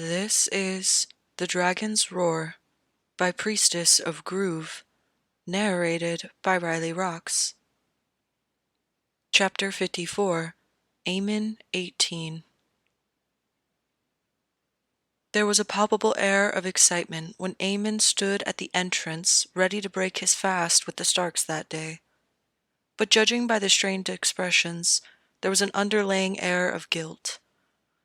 This is The Dragon's Roar by Priestess of Groove, narrated by RileyRoxx. Chapter 54, Aemon 18. There was a palpable air of excitement when Aemon stood at the entrance, ready to break his fast with the Starks that day. But judging by the strained expressions, there was an underlying air of guilt.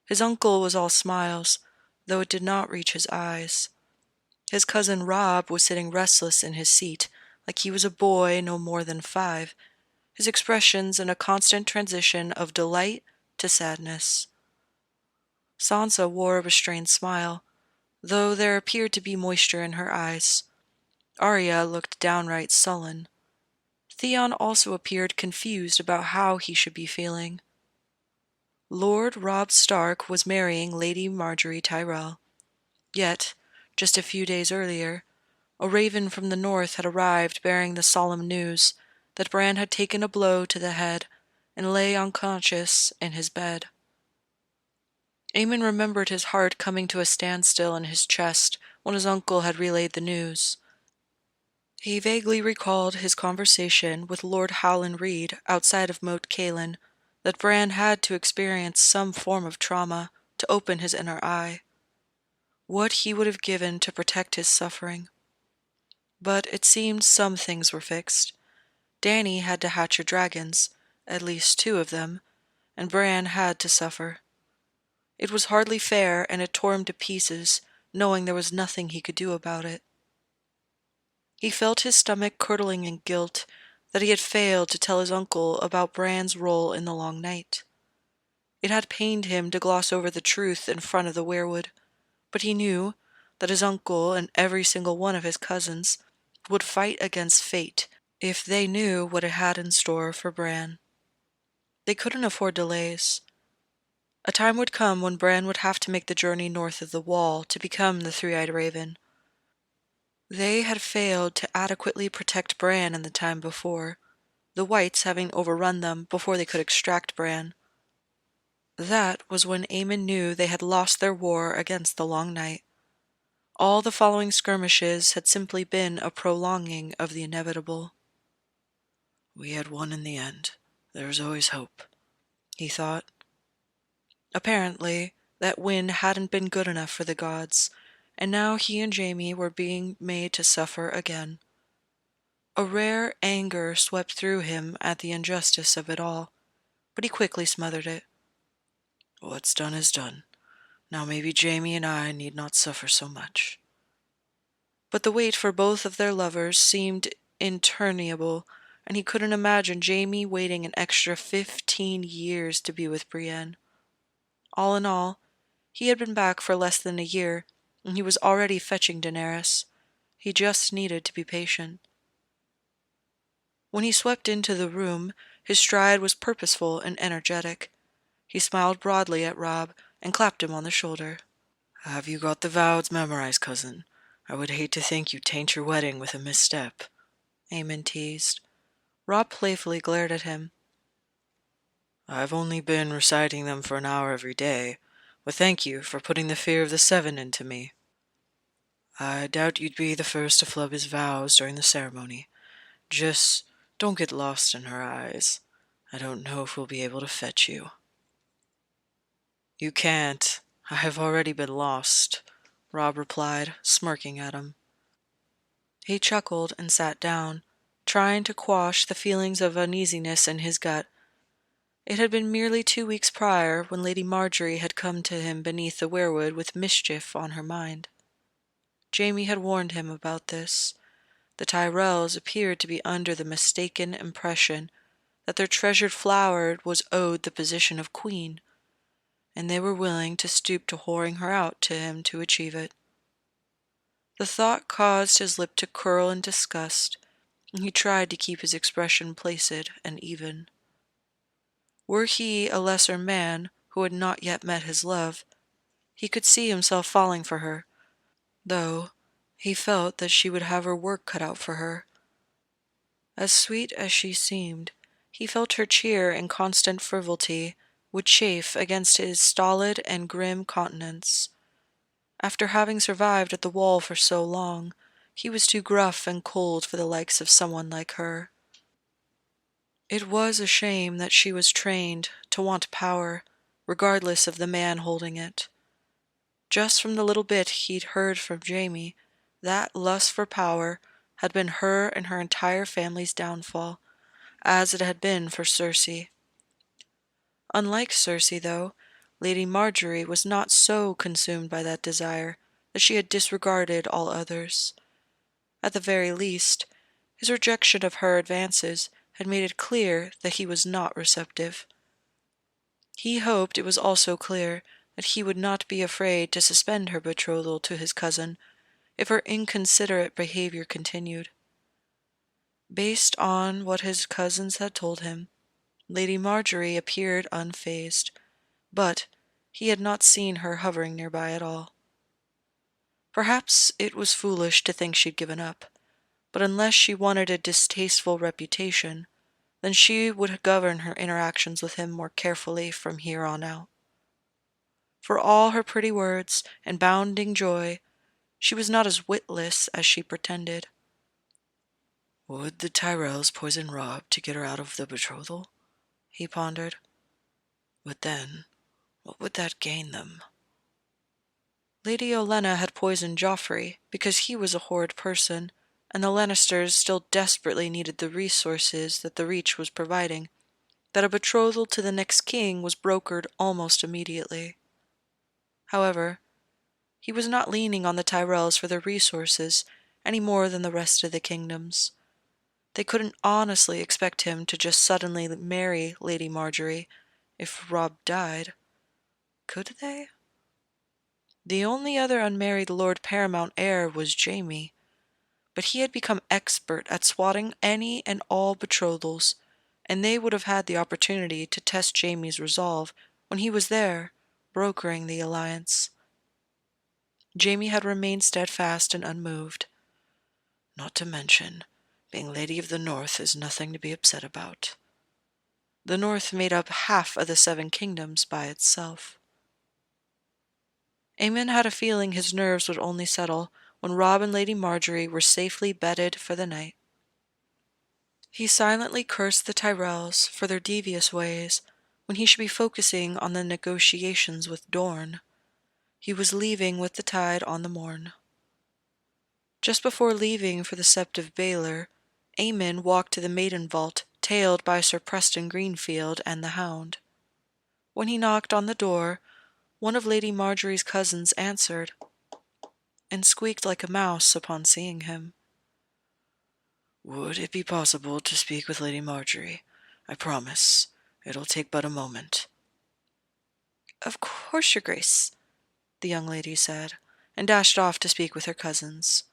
His uncle was all smiles, though it did not reach his eyes. His cousin Rob was sitting restless in his seat, like he was a boy no more than 5, his expressions in a constant transition of delight to sadness. Sansa wore a restrained smile, though there appeared to be moisture in her eyes. Arya looked downright sullen. Theon also appeared confused about how he should be feeling. Lord Robb Stark was marrying Lady Margaery Tyrell. Yet, just a few days earlier, a raven from the north had arrived bearing the solemn news that Bran had taken a blow to the head and lay unconscious in his bed. Aemon remembered his heart coming to a standstill in his chest when his uncle had relayed the news. He vaguely recalled his conversation with Lord Howland Reed outside of Moat Cailin, that Bran had to experience some form of trauma to open his inner eye. What he would have given to protect his suffering. But it seemed some things were fixed. Dany had to hatch her dragons, at least 2 of them, and Bran had to suffer. It was hardly fair, and it tore him to pieces, knowing there was nothing he could do about it. He felt his stomach curdling in guilt that he had failed to tell his uncle about Bran's role in the Long Night. It had pained him to gloss over the truth in front of the weirwood, but he knew that his uncle and every single one of his cousins would fight against fate if they knew what it had in store for Bran. They couldn't afford delays. A time would come when Bran would have to make the journey north of the Wall to become the Three-Eyed Raven. They had failed to adequately protect Bran in the time before, the Whites having overrun them before they could extract Bran. That was when Aemon knew they had lost their war against the Long Night. All the following skirmishes had simply been a prolonging of the inevitable. "We had won in the end. There was always hope," he thought. Apparently, that win hadn't been good enough for the gods, and now he and Jaime were being made to suffer again. A rare anger swept through him at the injustice of it all, but he quickly smothered it. What's done is done. Now maybe Jaime and I need not suffer so much. But the wait for both of their lovers seemed interminable, and he couldn't imagine Jaime waiting an extra 15 years to be with Brienne. All in all, he had been back for less than a year, and he was already fetching Daenerys. He just needed to be patient. When he swept into the room, his stride was purposeful and energetic. He smiled broadly at Robb and clapped him on the shoulder. "Have you got the vows memorized, cousin? I would hate to think you taint your wedding with a misstep," Aemon teased. Robb playfully glared at him. "I've only been reciting them for an hour every day, but thank you for putting the fear of the 7 into me. I doubt you'd be the first to flub his vows during the ceremony. Just don't get lost in her eyes. I don't know if we'll be able to fetch you." "You can't. I have already been lost," Robb replied, smirking at him. He chuckled and sat down, trying to quash the feelings of uneasiness in his gut. It had been merely 2 weeks prior when Lady Margaery had come to him beneath the weirwood with mischief on her mind. Jaime had warned him about this. The Tyrells appeared to be under the mistaken impression that their treasured flower was owed the position of queen, and they were willing to stoop to whoring her out to him to achieve it. The thought caused his lip to curl in disgust, and he tried to keep his expression placid and even. Were he a lesser man who had not yet met his love, he could see himself falling for her, though he felt that she would have her work cut out for her. As sweet as she seemed, he felt her cheer and constant frivolity would chafe against his stolid and grim countenance. After having survived at the wall for so long, he was too gruff and cold for the likes of someone like her. It was a shame that she was trained to want power, regardless of the man holding it. Just from the little bit he'd heard from Jamie, that lust for power had been her and her entire family's downfall, as it had been for Cersei. Unlike Cersei, though, Lady Marjorie was not so consumed by that desire that she had disregarded all others. At the very least, his rejection of her advances had made it clear that he was not receptive. He hoped it was also clear that he would not be afraid to suspend her betrothal to his cousin if her inconsiderate behavior continued. Based on what his cousins had told him, Lady Marjorie appeared unfazed, but he had not seen her hovering nearby at all. Perhaps it was foolish to think she'd given up, but unless she wanted a distasteful reputation, then she would govern her interactions with him more carefully from here on out. For all her pretty words and bounding joy, she was not as witless as she pretended. Would the Tyrells poison Robb to get her out of the betrothal? He pondered. But then, what would that gain them? Lady Olenna had poisoned Joffrey because he was a horrid person, and the Lannisters still desperately needed the resources that the Reach was providing, that a betrothal to the next king was brokered almost immediately. However, he was not leaning on the Tyrells for their resources any more than the rest of the kingdoms. They couldn't honestly expect him to just suddenly marry Lady Marjorie if Robb died. Could they? The only other unmarried Lord Paramount heir was Jaime, but he had become expert at swatting any and all betrothals, and they would have had the opportunity to test Jaime's resolve when he was there, brokering the alliance. Jaime had remained steadfast and unmoved. Not to mention, being Lady of the North is nothing to be upset about. The North made up half of the 7 kingdoms by itself. Aemon had a feeling his nerves would only settle when Robb and Lady Marjorie were safely bedded for the night. He silently cursed the Tyrells for their devious ways when he should be focusing on the negotiations with Dorne. He was leaving with the tide on the morn. Just before leaving for the Sept of Baelor, Aemon walked to the Maiden Vault, tailed by Sir Preston Greenfield and the Hound. When he knocked on the door, one of Lady Marjorie's cousins answered, and squeaked like a mouse upon seeing him. Would it be possible to speak with Lady Marjorie? I promise. It'll take but a moment. Of course, Your Grace, the young lady said, and dashed off to speak with her cousins.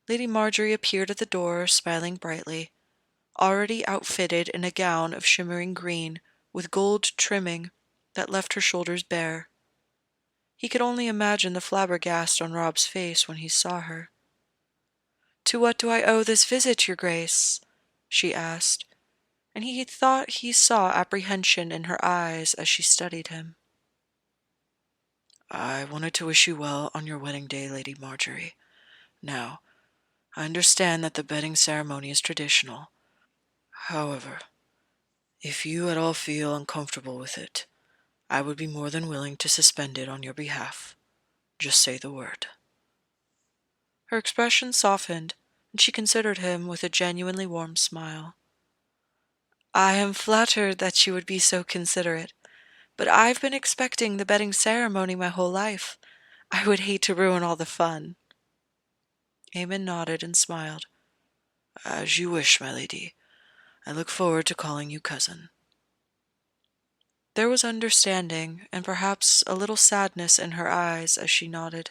Lady Marjorie appeared at the door, smiling brightly, already outfitted in a gown of shimmering green with gold trimming that left her shoulders bare. He could only imagine the flabbergast on Robb's face when he saw her. To what do I owe this visit, Your Grace? She asked, and he thought he saw apprehension in her eyes as she studied him. I wanted to wish you well on your wedding day, Lady Marjorie. Now, I understand that the bedding ceremony is traditional. However, if you at all feel uncomfortable with it, I would be more than willing to suspend it on your behalf. Just say the word. Her expression softened, and she considered him with a genuinely warm smile. I am flattered that you would be so considerate, but I've been expecting the bedding ceremony my whole life. I would hate to ruin all the fun. Aemon nodded and smiled. As you wish, my lady. I look forward to calling you cousin. There was understanding and perhaps a little sadness in her eyes as she nodded,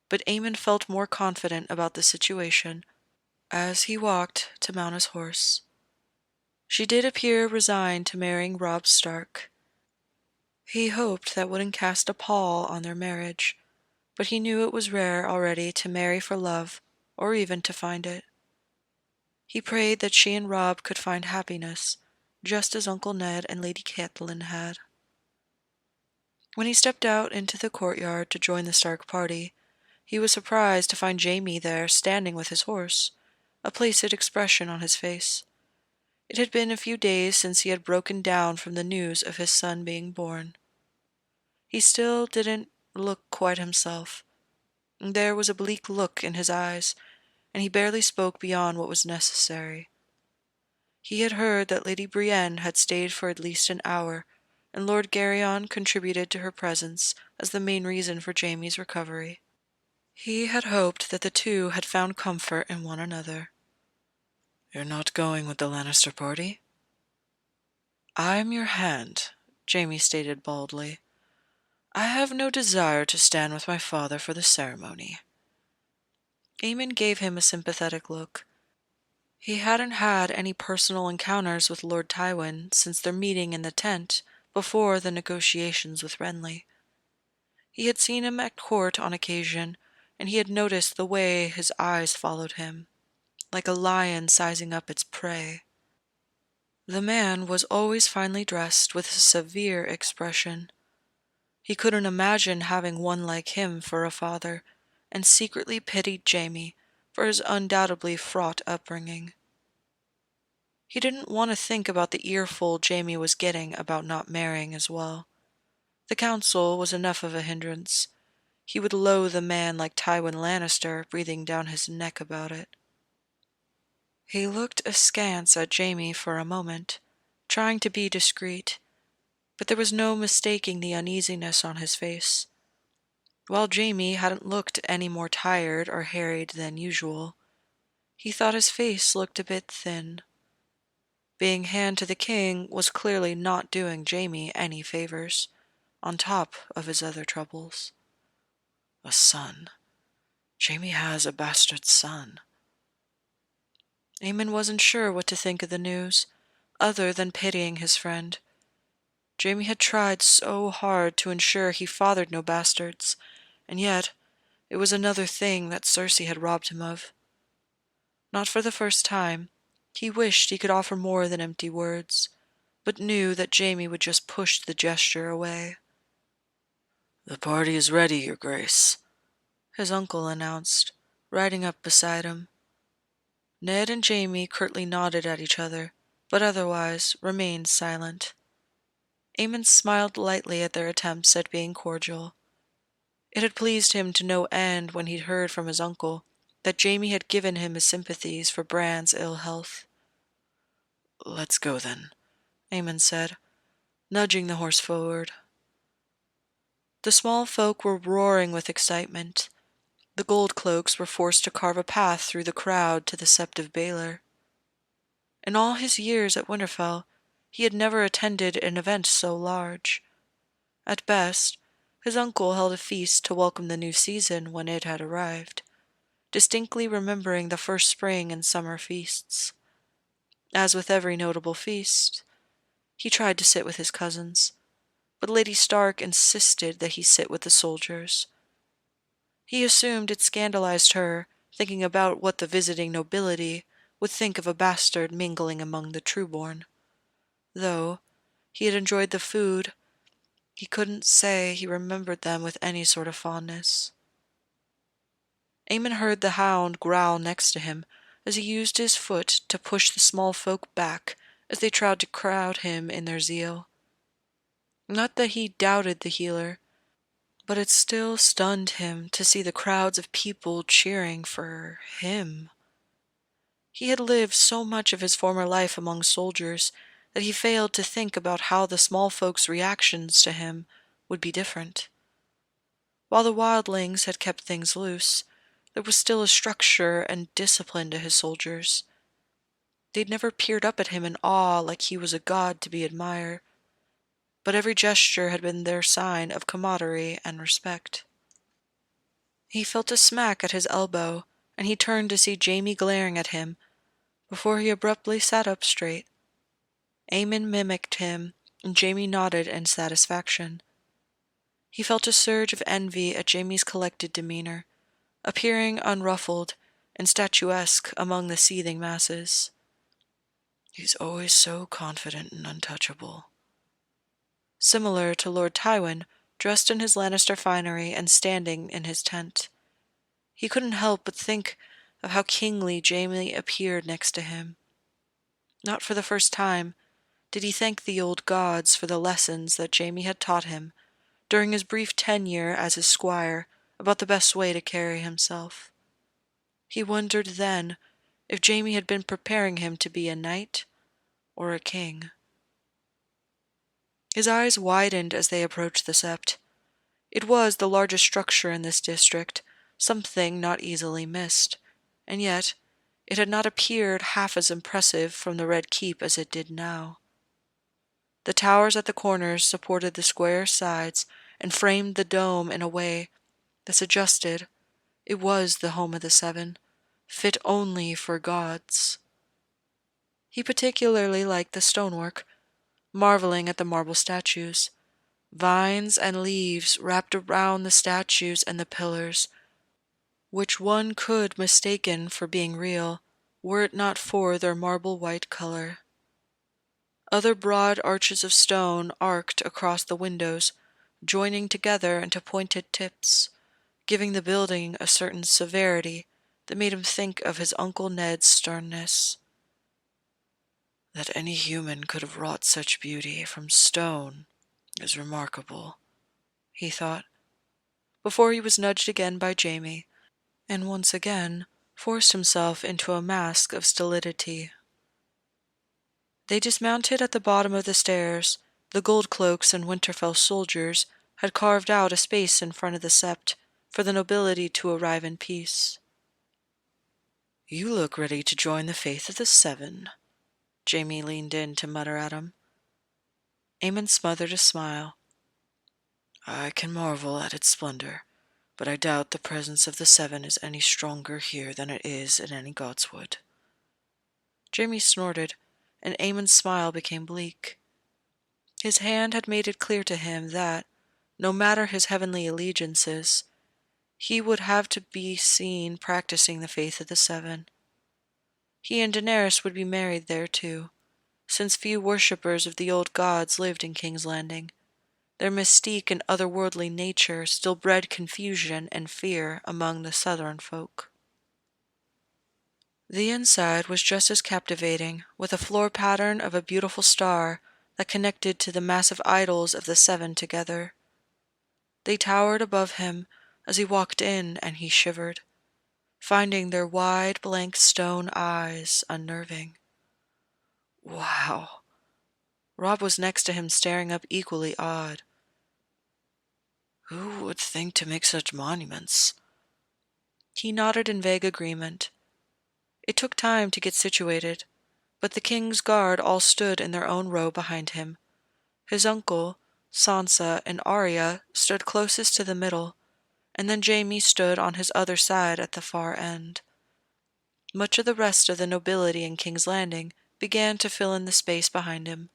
but Aemon felt more confident about the situation as he walked to mount his horse. She did appear resigned to marrying Robb Stark. He hoped that wouldn't cast a pall on their marriage, but he knew it was rare already to marry for love, or even to find it. He prayed that she and Robb could find happiness, just as Uncle Ned and Lady Catelyn had. When he stepped out into the courtyard to join the Stark party, he was surprised to find Jaime there standing with his horse, a placid expression on his face. It had been a few days since he had broken down from the news of his son being born. He still didn't look quite himself. There was a bleak look in his eyes, and he barely spoke beyond what was necessary. He had heard that Lady Brienne had stayed for at least an hour, and Lord Geryon contributed to her presence as the main reason for Jaime's recovery. He had hoped that the two had found comfort in one another. "You're not going with the Lannister party?" "I'm your hand," Jaime stated baldly. "I have no desire to stand with my father for the ceremony." Aemon gave him a sympathetic look. He hadn't had any personal encounters with Lord Tywin since their meeting in the tent before the negotiations with Renly. He had seen him at court on occasion, and he had noticed the way his eyes followed him, like a lion sizing up its prey. The man was always finely dressed with a severe expression. He couldn't imagine having one like him for a father, and secretly pitied Jaime for his undoubtedly fraught upbringing. He didn't want to think about the earful Jaime was getting about not marrying as well. The council was enough of a hindrance. He would loathe a man like Tywin Lannister breathing down his neck about it. He looked askance at Jaime for a moment, trying to be discreet, but there was no mistaking the uneasiness on his face. While Jaime hadn't looked any more tired or harried than usual, he thought his face looked a bit thin. Being hand to the king was clearly not doing Jaime any favors, on top of his other troubles. A son. Jaime has a bastard son. Aemon wasn't sure what to think of the news, other than pitying his friend. Jaime had tried so hard to ensure he fathered no bastards, and yet it was another thing that Cersei had robbed him of. Not for the first time, he wished he could offer more than empty words, but knew that Jaime would just push the gesture away. "The party is ready, Your Grace," his uncle announced, riding up beside him. Ned and Jaime curtly nodded at each other, but otherwise remained silent. Aemon smiled lightly at their attempts at being cordial. It had pleased him to no end when he'd heard from his uncle that Jaime had given him his sympathies for Bran's ill health. "Let's go then," Aemon said, nudging the horse forward. The small folk were roaring with excitement. The gold cloaks were forced to carve a path through the crowd to the Sept of Baelor. In all his years at Winterfell, he had never attended an event so large. At best, his uncle held a feast to welcome the new season when it had arrived, distinctly remembering the first spring and summer feasts. As with every notable feast, he tried to sit with his cousins, but Lady Stark insisted that he sit with the soldiers. He assumed it scandalized her, thinking about what the visiting nobility would think of a bastard mingling among the trueborn. Though he had enjoyed the food, he couldn't say he remembered them with any sort of fondness. Aemon heard the hound growl next to him as he used his foot to push the small folk back as they tried to crowd him in their zeal. Not that he doubted the healer, but it still stunned him to see the crowds of people cheering for him. He had lived so much of his former life among soldiers that he failed to think about how the small folks' reactions to him would be different. While the wildlings had kept things loose, there was still a structure and discipline to his soldiers. They'd never peered up at him in awe like he was a god to be admired, but every gesture had been their sign of camaraderie and respect. He felt a smack at his elbow, and he turned to see Jaime glaring at him before he abruptly sat up straight. Aemon mimicked him, and Jaime nodded in satisfaction. He felt a surge of envy at Jaime's collected demeanor, appearing unruffled and statuesque among the seething masses. "He's always so confident and untouchable." Similar to Lord Tywin, dressed in his Lannister finery and standing in his tent. He couldn't help but think of how kingly Jaime appeared next to him. Not for the first time did he thank the old gods for the lessons that Jaime had taught him during his brief tenure as his squire about the best way to carry himself. He wondered then if Jaime had been preparing him to be a knight or a king. His eyes widened as they approached the sept. It was the largest structure in this district, something not easily missed, and yet it had not appeared half as impressive from the Red Keep as it did now. The towers at the corners supported the square sides and framed the dome in a way that suggested it was the home of the Seven, fit only for gods. He particularly liked the stonework, marveling at the marble statues. Vines and leaves wrapped around the statues and the pillars, which one could mistaken for being real, were it not for their marble white color. Other broad arches of stone arced across the windows, joining together into pointed tips, giving the building a certain severity that made him think of his Uncle Ned's sternness. That any human could have wrought such beauty from stone is remarkable, he thought, before he was nudged again by Jaime, and once again forced himself into a mask of stolidity. They dismounted at the bottom of the stairs. The Goldcloaks and Winterfell soldiers had carved out a space in front of the sept for the nobility to arrive in peace. "You look ready to join the faith of the Seven," Jaime leaned in to mutter at him. Aemon smothered a smile. "I can marvel at its splendor, but I doubt the presence of the Seven is any stronger here than it is in any godswood." Jaime snorted, and Aemon's smile became bleak. His hand had made it clear to him that, no matter his heavenly allegiances, he would have to be seen practicing the faith of the Seven. He and Daenerys would be married there too, since few worshippers of the old gods lived in King's Landing. Their mystique and otherworldly nature still bred confusion and fear among the southern folk. The inside was just as captivating, with a floor pattern of a beautiful star that connected to the massive idols of the Seven together. They towered above him as he walked in, and he shivered, finding their wide, blank stone eyes unnerving. Wow! Robb was next to him, staring up, equally awed. "Who would think to make such monuments?" He nodded in vague agreement. It took time to get situated, but the king's guard all stood in their own row behind him. His uncle, Sansa, and Arya stood closest to the middle, and then Jaime stood on his other side at the far end. Much of the rest of the nobility in King's Landing began to fill in the space behind him.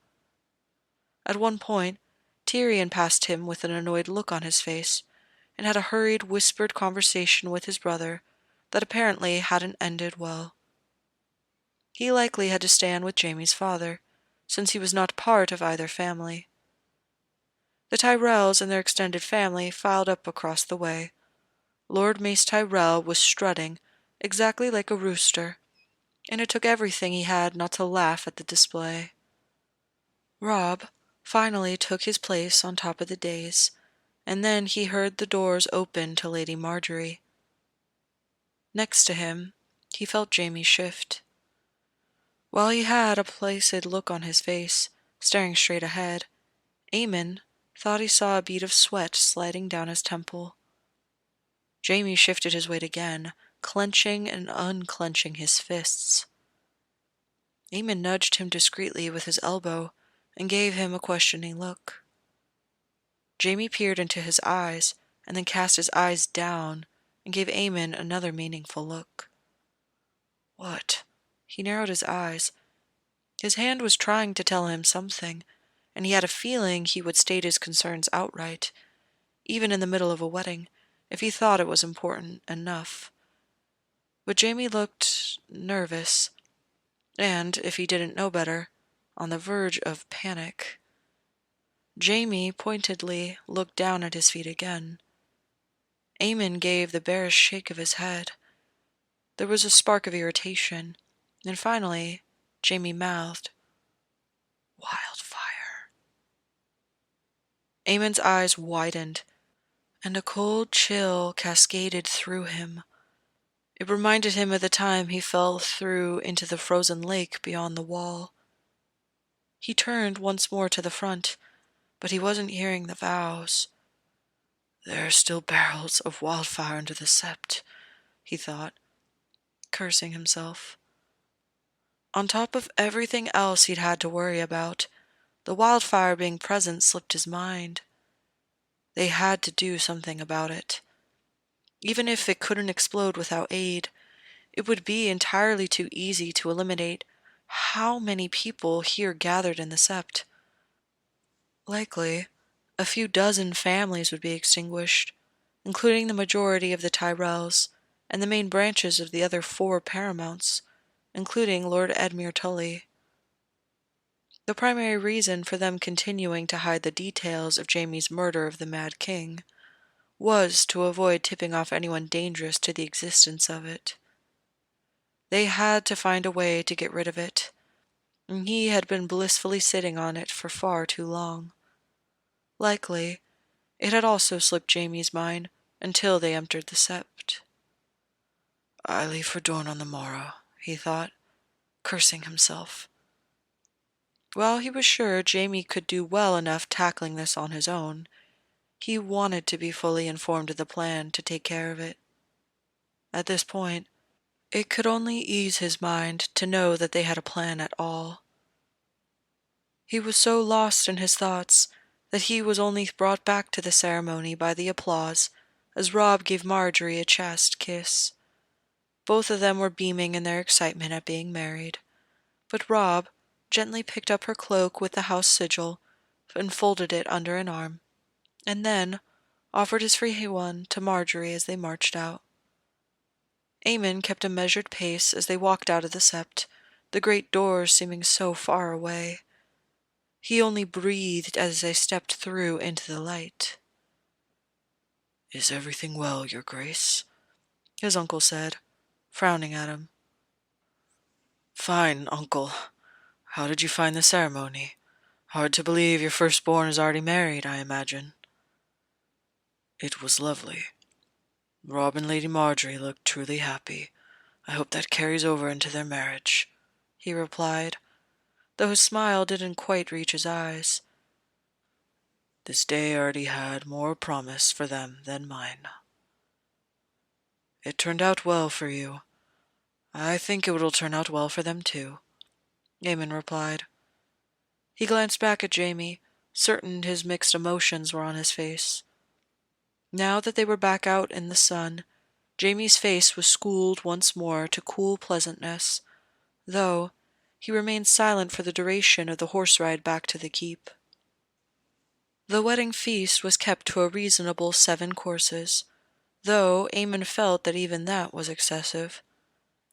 At one point, Tyrion passed him with an annoyed look on his face, and had a hurried, whispered conversation with his brother that apparently hadn't ended well. He likely had to stand with Jaime's father, since he was not part of either family. The Tyrells and their extended family filed up across the way. Lord Mace Tyrell was strutting, exactly like a rooster, and it took everything he had not to laugh at the display. Robb finally took his place on top of the dais, and then he heard the doors open to Lady Margaery. Next to him, he felt Jaime shift. While he had a placid look on his face, staring straight ahead, Aemon thought he saw a bead of sweat sliding down his temple. Jaime shifted his weight again, clenching and unclenching his fists. Aemon nudged him discreetly with his elbow and gave him a questioning look. Jaime peered into his eyes and then cast his eyes down and gave Aemon another meaningful look. What? He narrowed his eyes. His hand was trying to tell him something, and he had a feeling he would state his concerns outright, even in the middle of a wedding, if he thought it was important enough. But Jaime looked nervous, and, if he didn't know better, on the verge of panic. Jamie pointedly looked down at his feet again. Eamon gave the barest shake of his head. There was a spark of irritation, and finally, Jamie mouthed, "Wildfire." Eamon's eyes widened, and a cold chill cascaded through him. It reminded him of the time he fell through into the frozen lake beyond the wall. He turned once more to the front, but he wasn't hearing the vows. "There are still barrels of wildfire under the sept," he thought, cursing himself. On top of everything else he'd had to worry about, the wildfire being present slipped his mind. They had to do something about it. Even if it couldn't explode without aid, it would be entirely too easy to eliminate how many people here gathered in the sept. Likely, a few dozen families would be extinguished, including the majority of the Tyrells and the main branches of the other 4 paramounts, including Lord Edmure Tully. The primary reason for them continuing to hide the details of Jamie's murder of the Mad King was to avoid tipping off anyone dangerous to the existence of it. They had to find a way to get rid of it, and he had been blissfully sitting on it for far too long. Likely, it had also slipped Jamie's mind until they entered the sept. "I leave for Dorne on the morrow," he thought, cursing himself. While he was sure Jamie could do well enough tackling this on his own, he wanted to be fully informed of the plan to take care of it. At this point, it could only ease his mind to know that they had a plan at all. He was so lost in his thoughts that he was only brought back to the ceremony by the applause as Robb gave Marjorie a chaste kiss. Both of them were beaming in their excitement at being married, but Robb gently picked up her cloak with the house sigil and folded it under an arm, and then offered his free one to Marjorie as they marched out. Eamon kept a measured pace as they walked out of the sept, the great doors seeming so far away. He only breathed as they stepped through into the light. "Is everything well, Your Grace?" his uncle said, frowning at him. "Fine, uncle. How did you find the ceremony? Hard to believe your firstborn is already married, I imagine." "It was lovely. Robb and Lady Marjorie looked truly happy. I hope that carries over into their marriage," he replied, though his smile didn't quite reach his eyes. "This day already had more promise for them than mine." "It turned out well for you. I think it will turn out well for them too," Eamon replied. He glanced back at Jamie, certain his mixed emotions were on his face. Now that they were back out in the sun, Jamie's face was schooled once more to cool pleasantness, though he remained silent for the duration of the horse ride back to the keep. The wedding feast was kept to a reasonable 7 courses, though Eamon felt that even that was excessive.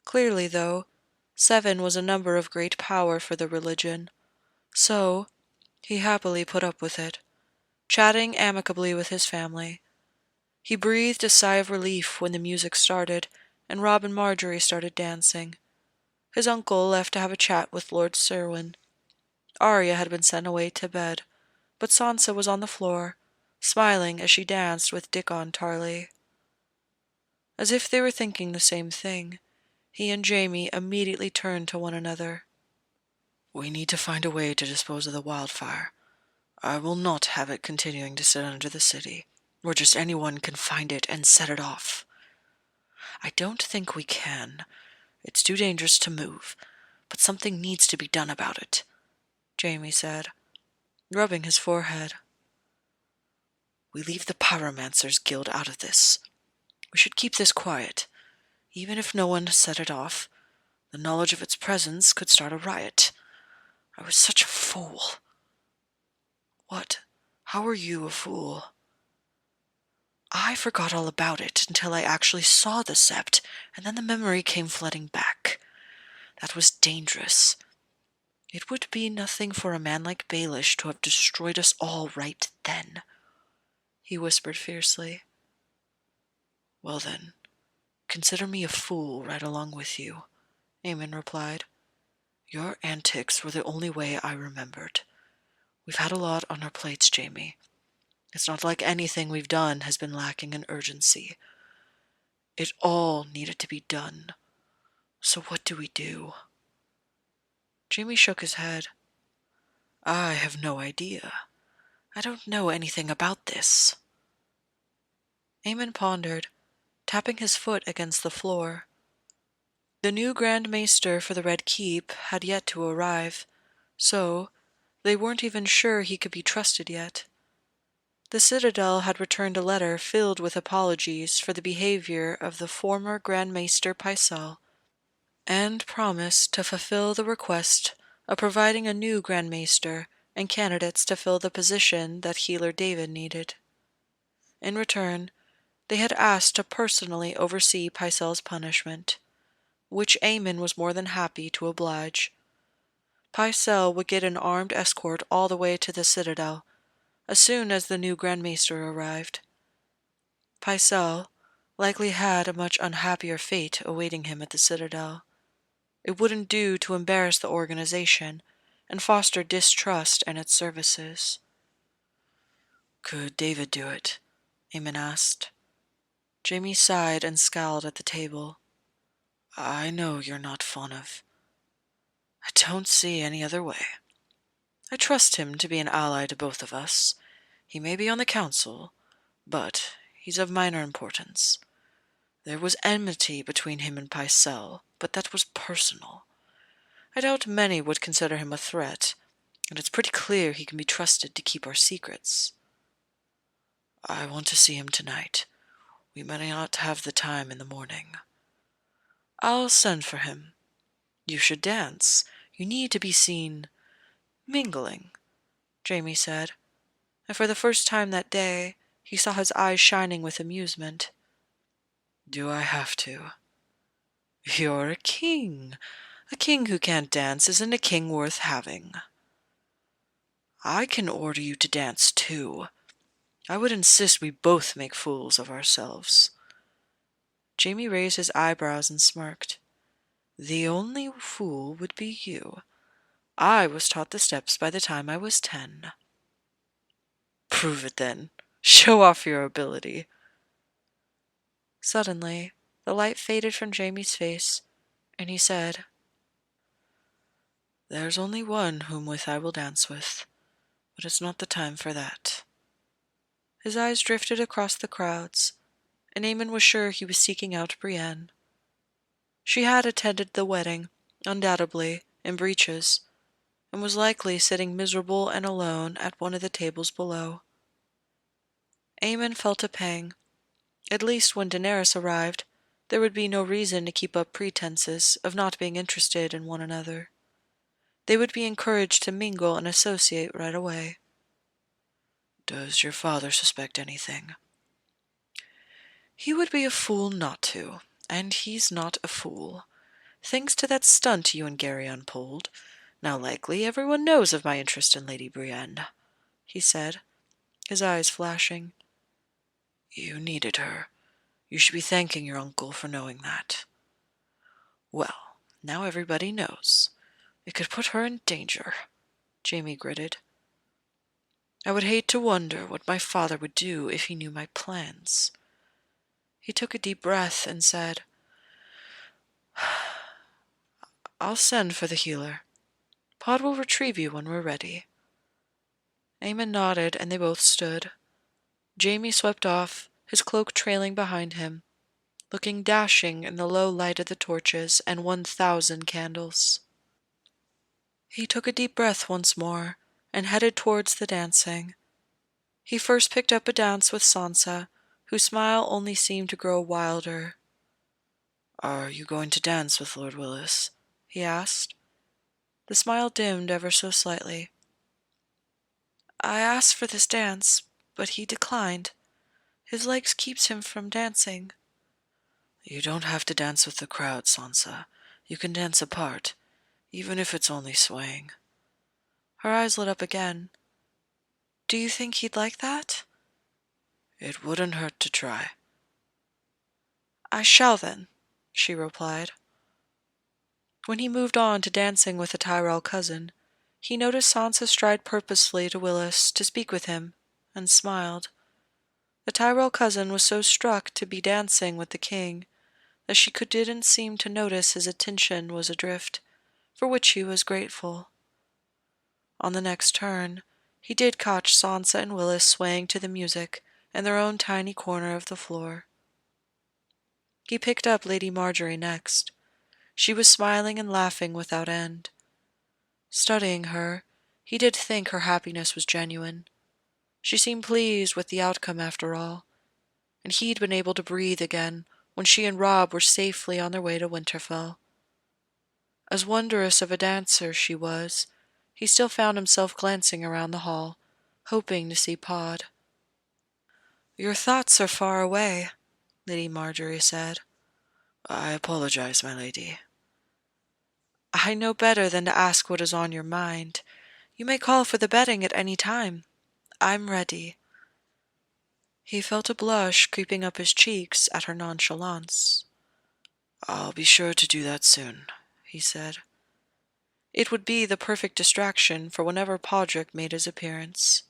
Clearly, though, 7 was a number of great power for the religion, so he happily put up with it, chatting amicably with his family. He breathed a sigh of relief when the music started and Robb and Marjorie started dancing. His uncle left to have a chat with Lord Serwyn. Arya had been sent away to bed, but Sansa was on the floor, smiling as she danced with Dickon Tarly. As if they were thinking the same thing, he and Jamie immediately turned to one another. "We need to find a way to dispose of the wildfire. I will not have it continuing to sit under the city, where just anyone can find it and set it off." "I don't think we can. It's too dangerous to move, but something needs to be done about it," Jamie said, rubbing his forehead. "We leave the Pyromancers Guild out of this. We should keep this quiet. Even if no one set it off, the knowledge of its presence could start a riot. I was such a fool." "What? How were you a fool?" "I forgot all about it until I actually saw the sept, and then the memory came flooding back. That was dangerous. It would be nothing for a man like Baelish to have destroyed us all right then, he whispered fiercely. Well then, consider me a fool right along with you, Eamon replied. Your antics were the only way I remembered. We've had a lot on our plates, Jamie. It's not like anything we've done has been lacking in urgency. It all needed to be done. So what do we do? Jamie shook his head. I have no idea. I don't know anything about this. Eamon pondered, tapping his foot against the floor. The new Grand Maester for the Red Keep had yet to arrive, so they weren't even sure he could be trusted yet. The Citadel had returned a letter filled with apologies for the behavior of the former Grand Maester Pycelle, and promised to fulfill the request of providing a new Grand Maester and candidates to fill the position that Healer David needed. In return, they had asked to personally oversee Pycelle's punishment, which Eamon was more than happy to oblige. Pycelle would get an armed escort all the way to the Citadel as soon as the new Grand Maester arrived. Pycelle likely had a much unhappier fate awaiting him at the Citadel. It wouldn't do to embarrass the organization and foster distrust in its services. Could David do it? Eamon asked. Jamie sighed and scowled at the table. I know you're not fond of. I don't see any other way. I trust him to be an ally to both of us. He may be on the council, but he's of minor importance. There was enmity between him and Pycelle, but that was personal. I doubt many would consider him a threat, and it's pretty clear he can be trusted to keep our secrets. I want to see him tonight. We may not have the time in the morning. I'll send for him. You should dance. You need to be seen mingling, Jamie said, and for the first time that day he saw his eyes shining with amusement. Do I have to? You're a king. A king who can't dance isn't a king worth having. I can order you to dance too. I would insist we both make fools of ourselves. Jamie raised his eyebrows and smirked. The only fool would be you. I was taught the steps by the time I was 10. Prove it then. Show off your ability. Suddenly, the light faded from Jamie's face, and he said, There's only one whom with I will dance with, but it's not the time for that. His eyes drifted across the crowds, and Eamon was sure he was seeking out Brienne. She had attended the wedding, undoubtedly, in breeches, and was likely sitting miserable and alone at one of the tables below. Eamon felt a pang. At least when Daenerys arrived, there would be no reason to keep up pretenses of not being interested in one another. They would be encouraged to mingle and associate right away. Does your father suspect anything? He would be a fool not to, and he's not a fool. Thanks to that stunt you and Garyon pulled, now likely everyone knows of my interest in Lady Brienne, he said, his eyes flashing. You needed her. You should be thanking your uncle for knowing that. Well, now everybody knows. It could put her in danger, Jamie gritted. I would hate to wonder what my father would do if he knew my plans. He took a deep breath and said, I'll send for the healer. Pod will retrieve you when we're ready. Eamon nodded, and they both stood. Jamie swept off, his cloak trailing behind him, looking dashing in the low light of the torches and 1,000 candles. He took a deep breath once more, and headed towards the dancing. He first picked up a dance with Sansa, whose smile only seemed to grow wilder. Are you going to dance with Lord Willis? He asked. The smile dimmed ever so slightly. I asked for this dance, but he declined. His legs keeps him from dancing. You don't have to dance with the crowd, Sansa. You can dance apart, even if it's only swaying. Her eyes lit up again. "Do you think he'd like that?" "It wouldn't hurt to try." "I shall then," she replied. When he moved on to dancing with the Tyrell cousin, he noticed Sansa stride purposefully to Willis to speak with him, and smiled. The Tyrell cousin was so struck to be dancing with the king that she didn't seem to notice his attention was adrift, for which he was grateful. On the next turn, he did catch Sansa and Willis swaying to the music in their own tiny corner of the floor. He picked up Lady Marjorie next. She was smiling and laughing without end. Studying her, he did think her happiness was genuine. She seemed pleased with the outcome after all, and he'd been able to breathe again when she and Robb were safely on their way to Winterfell. As wondrous of a dancer she was, he still found himself glancing around the hall, hoping to see Pod. "Your thoughts are far away," Lady Marjorie said. "I apologize, my lady." "I know better than to ask what is on your mind. You may call for the betting at any time. I'm ready." He felt a blush creeping up his cheeks at her nonchalance. "I'll be sure to do that soon," he said. It would be the perfect distraction for whenever Podrick made his appearance.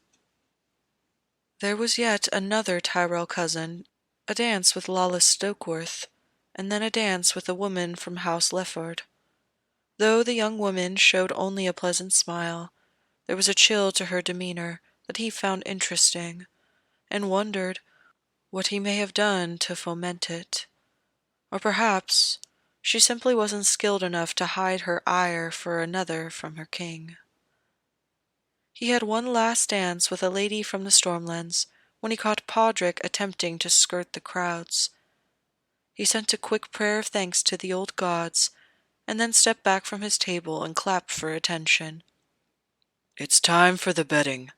There was yet another Tyrell cousin, a dance with Lawless Stokeworth, and then a dance with a woman from House Lefford. Though the young woman showed only a pleasant smile, there was a chill to her demeanor that he found interesting, and wondered what he may have done to foment it. Or perhaps she simply wasn't skilled enough to hide her ire for another from her king. He had one last dance with a lady from the Stormlands when he caught Podrick attempting to skirt the crowds. He sent a quick prayer of thanks to the old gods, and then stepped back from his table and clapped for attention. "It's time for the betting."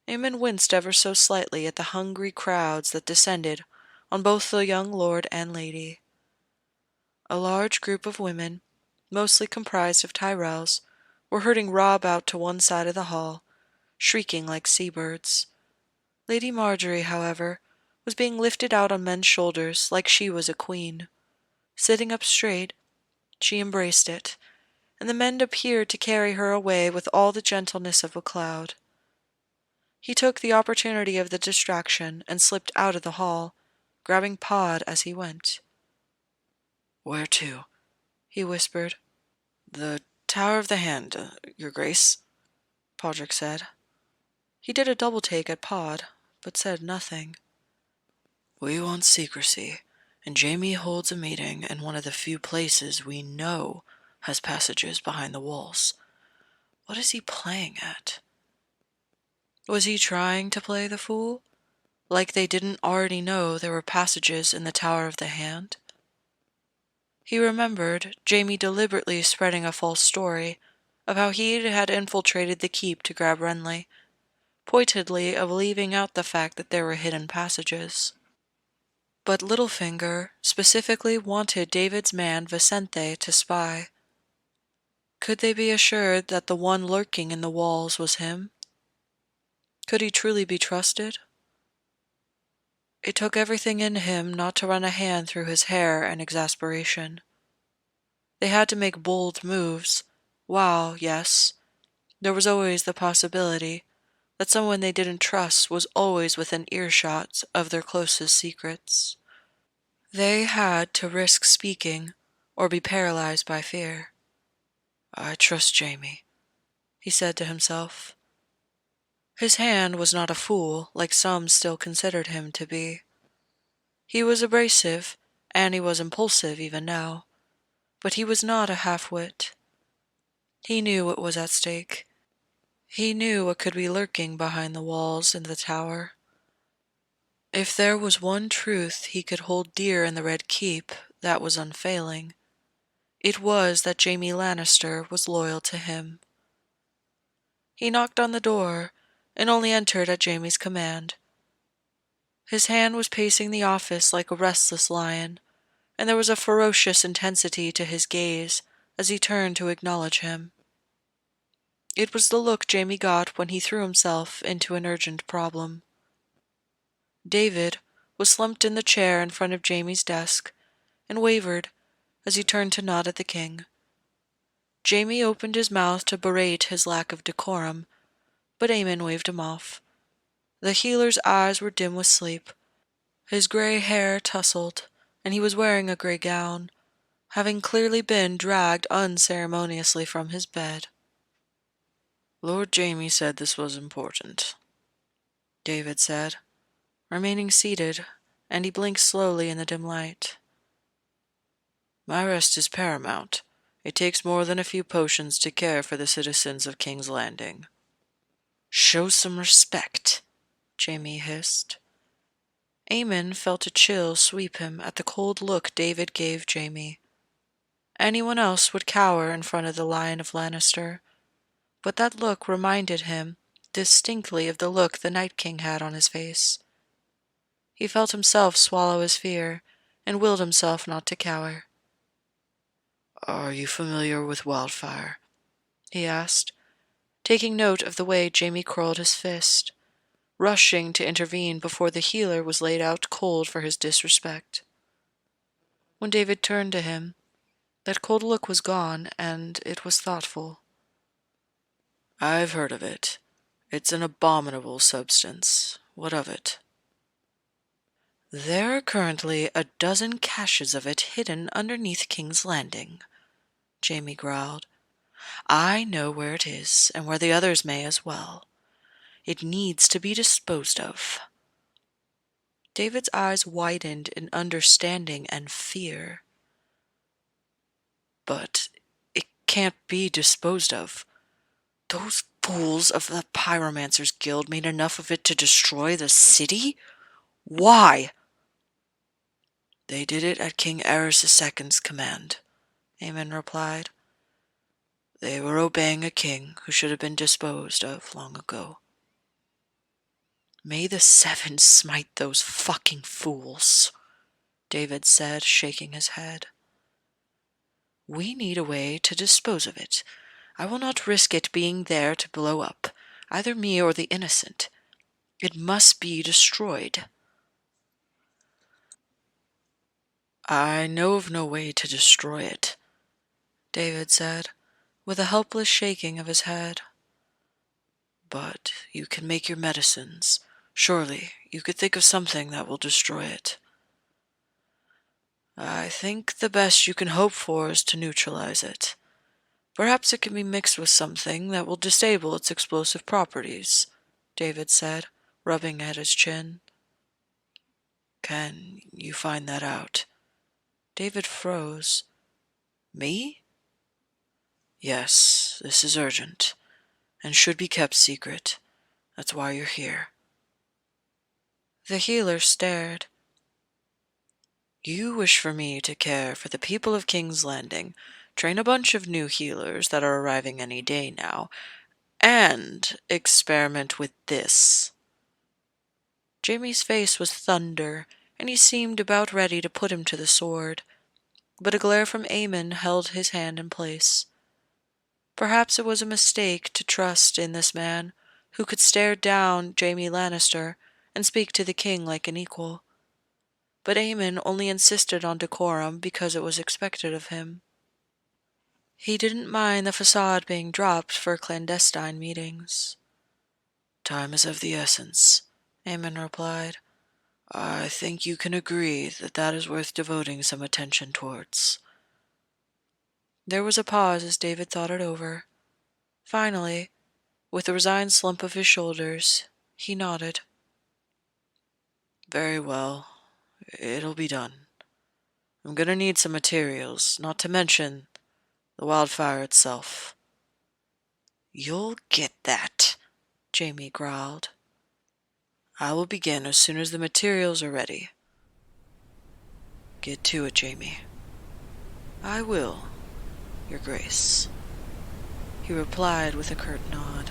Aemon winced ever so slightly at the hungry crowds that descended on both the young lord and lady. A large group of women, mostly comprised of Tyrells, were herding Robb out to one side of the hall, shrieking like seabirds. Lady Marjorie, however, was being lifted out on men's shoulders like she was a queen. Sitting up straight, she embraced it, and the men appeared to carry her away with all the gentleness of a cloud. He took the opportunity of the distraction and slipped out of the hall, grabbing Pod as he went. "Where to?" he whispered. "The Tower of the Hand, your grace," Podrick said. He did a double-take at Pod, but said nothing. "We want secrecy, and Jaime holds a meeting in one of the few places we know has passages behind the walls. What is he playing at?" Was he trying to play the fool? Like they didn't already know there were passages in the Tower of the Hand? He remembered Jaime deliberately spreading a false story of how he had infiltrated the keep to grab Renly, pointedly of leaving out the fact that there were hidden passages. But Littlefinger specifically wanted David's man Vicente to spy. Could they be assured that the one lurking in the walls was him? Could he truly be trusted? It took everything in him not to run a hand through his hair in exasperation. They had to make bold moves, while, yes, there was always the possibility that someone they didn't trust was always within earshot of their closest secrets. They had to risk speaking or be paralyzed by fear. "I trust Jaime," he said to himself. His hand was not a fool like some still considered him to be. He was abrasive, and he was impulsive even now, but he was not a half-wit. He knew what was at stake. He knew what could be lurking behind the walls in the tower. If there was one truth he could hold dear in the Red Keep that was unfailing, it was that Jaime Lannister was loyal to him. He knocked on the door, and only entered at Jaime's command. His hand was pacing the office like a restless lion, and there was a ferocious intensity to his gaze as he turned to acknowledge him. It was the look Jamie got when he threw himself into an urgent problem. David was slumped in the chair in front of Jamie's desk and wavered as he turned to nod at the king. Jamie opened his mouth to berate his lack of decorum, but Aemon waved him off. The healer's eyes were dim with sleep. His gray hair tousled, and he was wearing a gray gown, having clearly been dragged unceremoniously from his bed. Lord Jamie said this was important, David said, remaining seated, and he blinked slowly in the dim light. My rest is paramount. It takes more than a few potions to care for the citizens of King's Landing. Show some respect, Jamie hissed. Aemon felt a chill sweep him at the cold look David gave Jamie. Anyone else would cower in front of the Lion of Lannister, but that look reminded him distinctly of the look the Night King had on his face. He felt himself swallow his fear and willed himself not to cower. Are you familiar with wildfire? He asked, taking note of the way Jamie curled his fist, rushing to intervene before the healer was laid out cold for his disrespect. When David turned to him, that cold look was gone, and it was thoughtful. I've heard of it. It's an abominable substance. What of it? There are currently 12 caches of it hidden underneath King's Landing, Jamie growled. I know where it is, and where the others may as well. It needs to be disposed of. David's eyes widened in understanding and fear. But it can't be disposed of. Those fools of the Pyromancer's Guild made enough of it to destroy the city? Why? They did it at King Aerys II's command, Aemon replied. They were obeying a king who should have been disposed of long ago. May the Seven smite those fucking fools, David said, shaking his head. We need a way to dispose of it. I will not risk it being there to blow up, either me or the innocent. It must be destroyed. I know of no way to destroy it, David said, with a helpless shaking of his head. But you can make your medicines. Surely you could think of something that will destroy it. I think the best you can hope for is to neutralize it. Perhaps it can be mixed with something that will disable its explosive properties, David said, rubbing at his chin. Can you find that out? David froze. Me? Yes, this is urgent, and should be kept secret. That's why you're here. The healer stared. You wish for me to care for the people of King's Landing, train a bunch of new healers that are arriving any day now, and experiment with this. Jamie's face was thunder, and he seemed about ready to put him to the sword, but a glare from Aemon held his hand in place. Perhaps it was a mistake to trust in this man, who could stare down Jaime Lannister and speak to the king like an equal. But Aemon only insisted on decorum because it was expected of him. He didn't mind the facade being dropped for clandestine meetings. Time is of the essence, Aemon replied. I think you can agree that that is worth devoting some attention towards. There was a pause as David thought it over. Finally, with a resigned slump of his shoulders, he nodded. Very well. It'll be done. I'm gonna need some materials, not to mention the wildfire itself. You'll get that, Jaime growled. I will begin as soon as the materials are ready. Get to it, Jaime. I will, Your Grace, he replied with a curt nod.